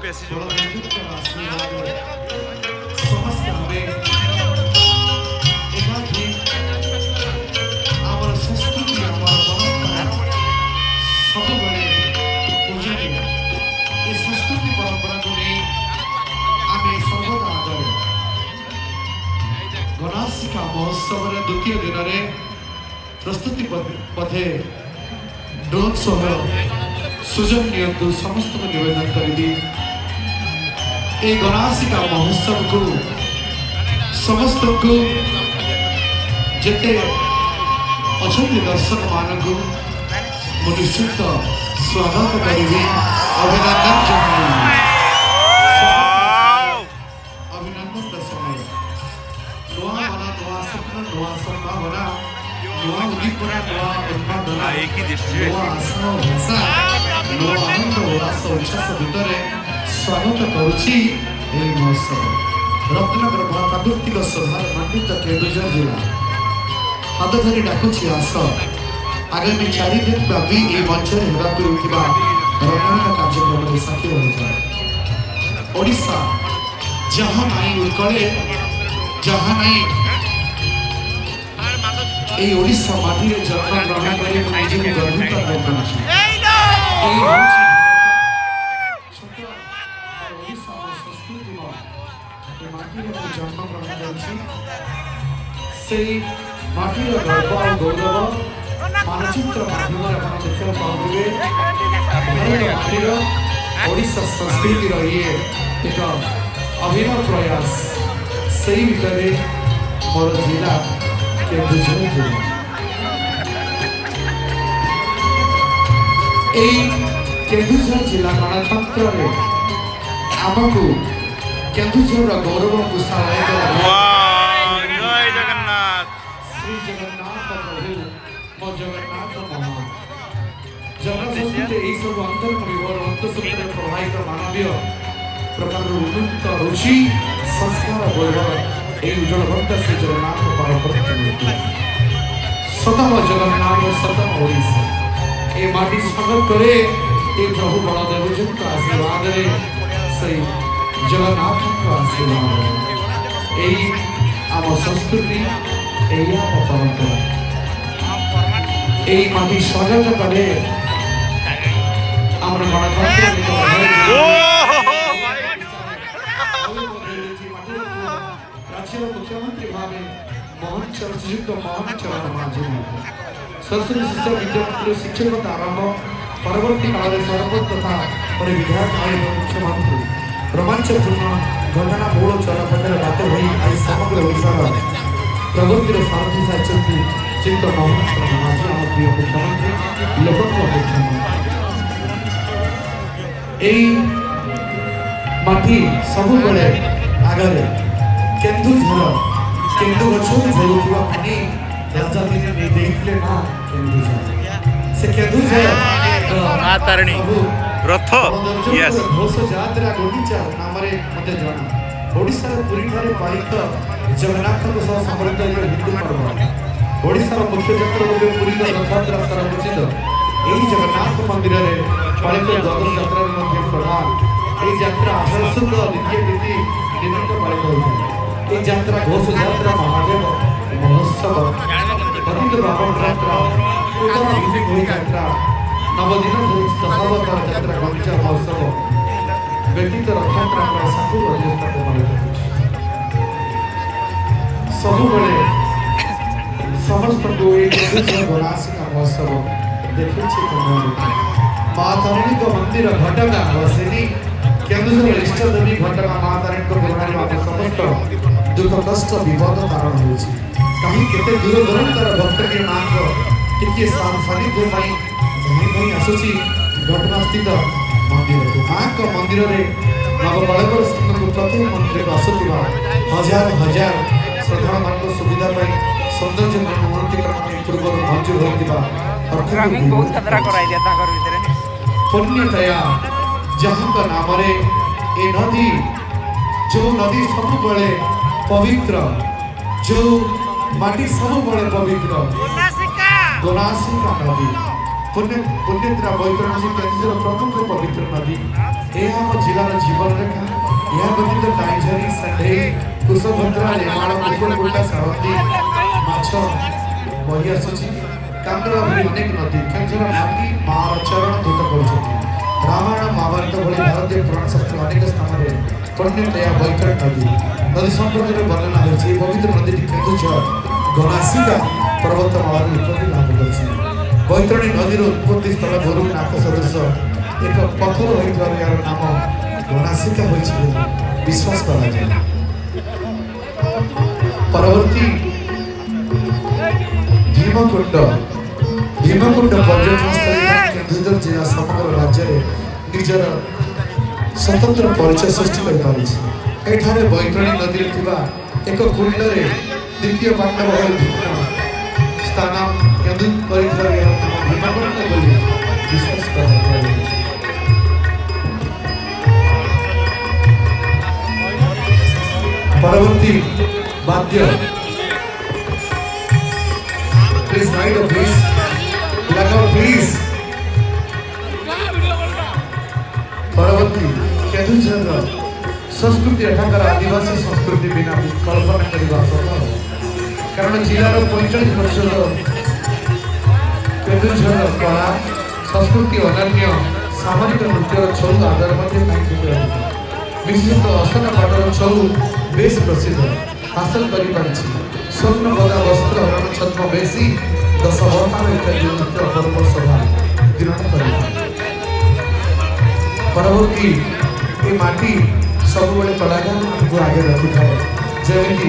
पेशी जो ସମସ୍ତେ ଆମେ ଏକାଠି ଆମର ସଂସ୍କୃତି ଆମର ପରମ୍ପରା ସବୁବେଳେ ପୂଜନୀୟ ଏ ସଂସ୍କୃତି ପରମ୍ପରାକୁ ନେଇ ଆମେ ସର୍ବଦା ଆଦରେ ଗଣାସିକା ମହୋତ୍ସବର ଦ୍ୱିତୀୟ ଦିନରେ ପ୍ରସ୍ତୁତି ପଥେ ଡ୍ରୋନ୍ ସହ ସୁଯୋଗ ନିଅନ୍ତୁ ସମସ୍ତଙ୍କୁ ନିବେଦନ କରିବି ଏ ଗଣାସିକା ମହୋତ୍ସବକୁ ସମସ୍ତଙ୍କୁ ଯେତେ ଅଛନ୍ତି ଦର୍ଶକମାନଙ୍କୁ ମୁଁ ନିଶ୍ଚିତ ସ୍ୱାଗତ କରିବି ଅଭିନନ୍ଦନ ଜଣାଇବି ଅଭିନନ୍ଦନ ସମୟ ନୂଆ ମନ ନୂଆ ସ୍ୱପ୍ନ ନୂଆ ସମ୍ଭାବନା ନୂଆ ଉଦ୍ଦୀପନା ନୂଆ ଉନ୍ମାଦନା ନୂଆ ଆଶା ଓ ଭାଷା ନୂଆ ଆନନ୍ଦ ଉଲ୍ଲାସ ଉଚ୍ଛ୍ୱାସ ଭିତରେ ସ୍ୱାଗତ କରୁଛି ଏହି ମହୋତ୍ସବ ରତ୍ନଗର ପ୍ରାକୃତିକ ଶୋଭାର ମଣ୍ଡିତ କେନ୍ଦୁଝର ଜିଲ୍ଲା ହାତ ଧରି ଡାକୁଛି ଆସ ଆଗାମୀ 4 ଦିନ ବ୍ୟାପୀ ଏହି ମଞ୍ଚରେ ହେବାକୁ ହେଉଥିବା ରଙ୍ଗୀନ କାର୍ଯ୍ୟକ୍ରମରେ ସାକ୍ଷୀ ରହିଥାଏ ଓଡ଼ିଶା ଯାହା ନାହିଁ ଉତ୍କଳେ ଯାହା ନାହିଁ এই ওড়িশা মাটিরে জন্মগ্রহণ করে নিজেকে গর্বিত বোধ করছি এই ওড়িশা সংস্কৃতি মাটিরে ମୁଁ ଜନ୍ମଗ୍ରହଣ କରିଛି সেই ମାଟିର ଗର୍ବ ଆଉ ଗୌରବ ମାନଚିତ୍ର ମାଧ୍ୟମରେ ଆପଣ ଦେଖିବାକୁ ପାଉଥିବେ ଭାରତ ମାଟିର ଓଡ଼ିଶା ସଂସ୍କୃତିର ଇଏ ଏକ ଅଭିନବ ପ୍ରୟାସ ସେଇ ଭିତରେ ମୋର ଜିଲ୍ଲା କେନ୍ଦୁଝର ଜିଲ୍ଲା এই କେନ୍ଦୁଝର ଜିଲ୍ଲା ଗଣତନ୍ତ୍ରରେ ଆମକୁ କେନ୍ଦୁଝରର ଗୌରବକୁ ସ୍ଥାନାୟିତ जय जगन्नाथ ଶ୍ରୀ ଜଗନ୍ନାଥ ପ୍ରଭୁ ମୋ ଜଗନ୍ନାଥ ମହାନ ଜନସଂସ୍କୃତି ଏହିସବୁ ଅନ୍ତର୍ମୁଖର ଅନ୍ତଃସୂତ୍ରରେ ପ୍ରବାହିତ ମାନବୀୟ ପ୍ରକାରର ଉନ୍ନତ ରୁଚି ସଂସ୍କାର ବୈଭବ এই উজ্জ্বল ভক্ত শ্রী জগন্নাথ পারম্পরিক মূর্তি শতম জগন্নাথ শতম ওড়িশা এই মাটি স্বাগত করে এই প্রভু বলদেবজীଙ୍କ আশীর্বাদরে সেই জগন্নাথଙ୍କ আশীর্বাদ এই ଆମ ସଂସ୍କୃତି এই ଆମ ପରମ୍ପରା এই মাটি স্বাগତ করে ଆମର ଗଣତନ୍ତ୍ର राज्य मुख्यमंत्री भावे मोहन श्रीयुक्त मोहन चरण माझी सरस्वती शिष्य विद्यामंत्री शिक्षकता आरंभ परवर्ती काल में सरपंच तथा विधायक आयोग मुख्यमंत्री रोमांचपूर्ण घटना बहुल चलपथर बात हो समग्र ओडार प्रगतिर सारथी साइंट श्रीयुक्त मोहन चरण माझी आम प्रिय मुख्यमंत्री लोक मुख्यमंत्री माटी सब आगे केन्दुझर केन्दु गछ झरुवा पानी राजा दिने ने देखले ना केन्दुझर से केन्दुझर मां तारिणी रथ यस घोष यात्रा गुंडीचा नामरे मते जणा ओडिसा पुरी ठारे पालित जगन्नाथ को सह समृद्ध एक हिंदू पर्व ओडिसा मुख्य क्षेत्र में पुरी रथ यात्रा सर्वोचित एही जगन्नाथ मंदिर रे पालित द्वादश यात्रा मध्ये प्रधान एही यात्रा आषाढ़ द्वितीय तिथि दिनांक पालित होता এই যাত্রা ঘোষ যাত্রা মহাদেব মহোৎসব পতিত ব্রাহ্মণ যাত্রা উত্তর ভিত্তিক যাত্রা নবদিন ধরি দশাবতার যাত্রা গঞ্জা মহোৎসব ব্যতীত রথযাত্রা প্রায় 60 রথযাত্রা পালিত ହେଉଛି ସବୁବେଳେ ସମସ୍ତଙ୍କୁ এই କେନ୍ଦୁଝର ଗଣାସିକା ମହୋତ୍ସବ ଦେଖିଛି ମା ତାରିଣୀଙ୍କ ମନ୍ଦିର ଘଟଗାଁ ବସିନି କେନ୍ଦୁଝର ଇଷ୍ଟ ଦେବୀ ଘଟଗାଁ ମା ତାରିଣୀଙ୍କ ବିମାନରେ ଆମ ସମସ୍ତ दुख कष्ट विपद कारण हो कहीं केते दूर दूरांतर भक्त माँ को टिके सानिध्य आसूसी घटना स्थित मंदिर को माँ को मंदिर में नवबालकर सिंह को प्रत्येक मंदिर को आसुवा हजार हजार श्रद्धा मान सुविधा सौंदर्य मनोरंजन पूर्व मंजूर होता पुण्यतया जहाँ नाम ए नदी जो नदी सब पवित्र जो माटी सब पवित्र गोनासिका नदी पुण्यद्रा बैतरणी केन्दुझर प्रमुख पवित्र नदी यह आम जिलार जीवन ଏହା ବ୍ୟତୀତ କାଇଝରି ଷଣ୍ଢେଇ କୁଶଭଦ୍ରା ରେମାଳ କୁକୁରଗୁଣ୍ଡା ସାଳନ୍ଦୀ ମାଛ ବହି ଆସୁଛି କାନ୍ଦରା ଭଳି ଅନେକ ନଦୀ କେଉଁଝର ମାଟି ମାର ଚରଣ ଧୃତ କରୁଛନ୍ତି ରାମାୟଣ ମହାଭାରତ ଭଳି ଭାରତୀୟ ପୁରାଣ ଶାସ୍ତ୍ର ଅନେକ ସ୍ଥାନରେ ପୁଣ୍ୟତୟା ବୈତରଣୀ ନଦୀ ସମ୍ପର୍କରେ ବର୍ଣ୍ଣନା ହୋଇଛି ଏହି ପବିତ୍ର ନଦୀଟି କେନ୍ଦୁଝର ଘନାସିକା ପର୍ବତମାଳାର ଉତ୍ପତ୍ତି ଲାଭ କରିଛି ବୈତରଣୀ ନଦୀର ଉତ୍ପତ୍ତି ସ୍ଥଳ ଗୋରୁନାଥ ସଦୃଶ ଏକ ପଥର ହୋଇଥିବାରୁ ଏହାର ନାମ ଘନାସିକା ହୋଇଛି ବୋଲି ବିଶ୍ୱାସ କରାଯାଏ ପରବର୍ତ୍ତୀ ଭୀମକୁଣ୍ଡ ପର୍ଯ୍ୟଟନ ସ୍ଥଳୀ କେନ୍ଦୁଝର ଜିଲ୍ଲା ସମଗ୍ର ରାଜ୍ୟରେ ନିଜର ସ୍ୱତନ୍ତ୍ର ପରିଚୟ ସୃଷ୍ଟି କରିପାରିଛି ଏଠାରେ ବୈତରଣୀ ନଦୀରେ ଥିବା ଏକ କୁଣ୍ଡରେ ଦ୍ୱିତୀୟ ପାଣ୍ଡବ ଭଳି ଭିନ୍ନ ସ୍ଥାନ କେନ୍ଦୁ କରିଥିବାରୁ ଏହାର ନାମ ଭୀମକୁଣ୍ଡ ବୋଲି ବିଶ୍ୱାସ କରାଯାଏ ପରବର୍ତ୍ତୀ ବାଦ୍ୟ Please write a please. Black out please. ପରବର୍ତ୍ତୀ କେନ୍ଦୁଝରର ସଂସ୍କୃତି ଏଠାକାର ଆଦିବାସୀ ସଂସ୍କୃତି ବିନା କଳ୍ପନା କରିବା ଅସମ୍ଭବ କାରଣ ଜିଲ୍ଲାର 45% କେନ୍ଦୁଝରର କଳା ସଂସ୍କୃତି ଅନନ୍ୟ ସାମରିକ ନୃତ୍ୟର ଛଉ ଆଦର ମଧ୍ୟ ବିଶେଷତଃ ଅସନ ପାଟର ଛଉ ବେଶ ପ୍ରସିଦ୍ଧ ହାସଲ କରିପାରିଛି ସ୍ୱର୍ଣ୍ଣ ଗଦା ବସ୍ତ୍ର ହରଣ ଛଦ୍ମ ବେଶୀ ଦଶବର୍ଷର ଇତ୍ୟାଦି ନୃତ୍ୟ ପର୍ବ ସଭା ଗ୍ରହଣ କରିଥାଏ ପରବର୍ତ୍ତୀ ଏ ମାଟି ସବୁବେଳେ କଳାକାରମାନଙ୍କୁ ଆଗେ ରଖିଥାଏ ଯେମିତି